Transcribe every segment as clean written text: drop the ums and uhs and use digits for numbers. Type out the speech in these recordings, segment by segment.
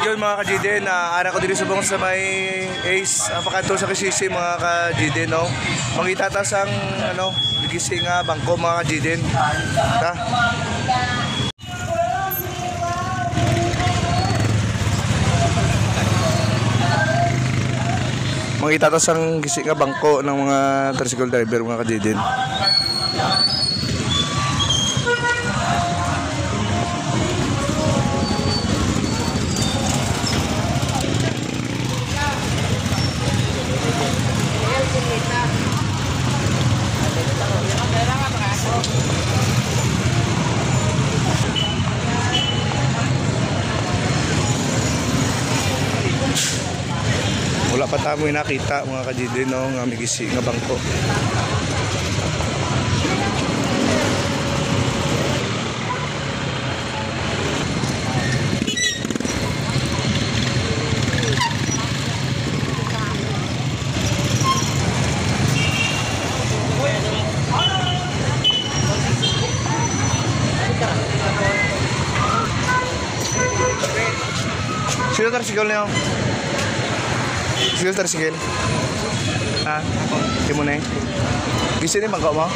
yun mga ka-GD, ara ko din subong sa may Ace, apakato sa kisisi mga ka-GD, no? Mangita ta sang ano, gisi nga bangko mga ka-GD. Ta. Mangita ta sang gisi nga bangko ng mga tricycle driver mga ka-GD. Wala pa tayo nakita mga ka-GD, no, nga may gisi nga bangko. Sino tricycle niyo? Sino tricycle? Ha? Di mo na eh? Gisi ni bangko mo?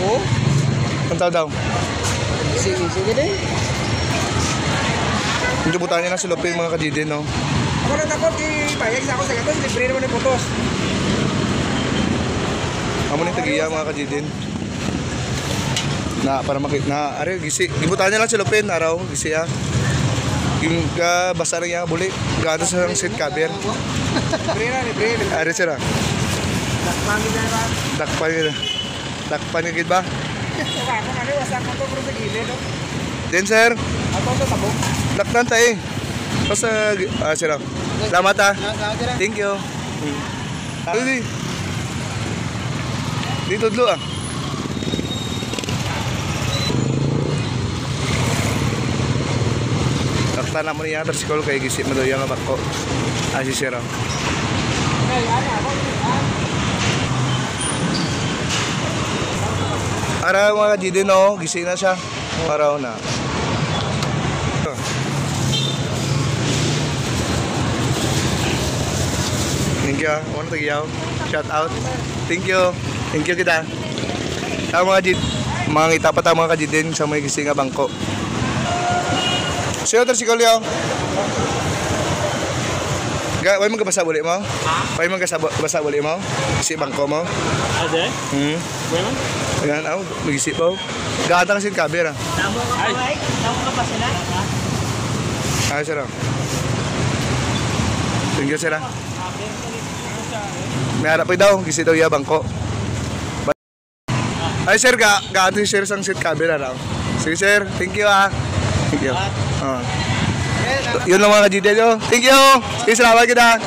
Oo. Ang tao daw? Gisi din eh. Hindi butaan niya na silupin mga ka-GD, no? Ako na takot, ibayag sa ako sa gatos, libre naman yung putos. Amo ni tagiya mga ka-GD. Na para makita na are gisi. Gibutaan niya lang silupin araw, gisi ah. Yung basa na niya buli. Gano sa seat cover. Libre. Are sira. Dakpangin na ba? Dakpangin ba? Ako na rin, wasak mo ito pero sa gilid. Then sir, Ako sa tabok. daktan tayo eh. Basta, sira. Salamat ah. Thank you. Dito dulu ah. Takta mo niya tricycle kay gisip mo doon yung bangko. Si sira. Araw mga GD, no, gising na siya. Araw na. Thank you. Ano tagiyaw? Shout out. Thank you. Thank you kita. Ang mga GD, mga ngita pa tayo mga ka-GD sa may gising nga bangko. Sino tricycle yaw? Why mo gabasa buli mo? Ha? Why mo gabasa buli mo? Isi bangko mo? Ade? Wala? Ayan, ako, mag-isip po. Gata kasi yung camera. Tamo ka pa sila? Ay, sir. Thank you, sir. May harap po daw, gisi daw yung bangko. Ay, sir, gata si sir sang seat camera raw. Sige, sir. Thank you, ah. Thank you. Yun lang mga ka-GD nyo. Thank you. Sige, salamat kita.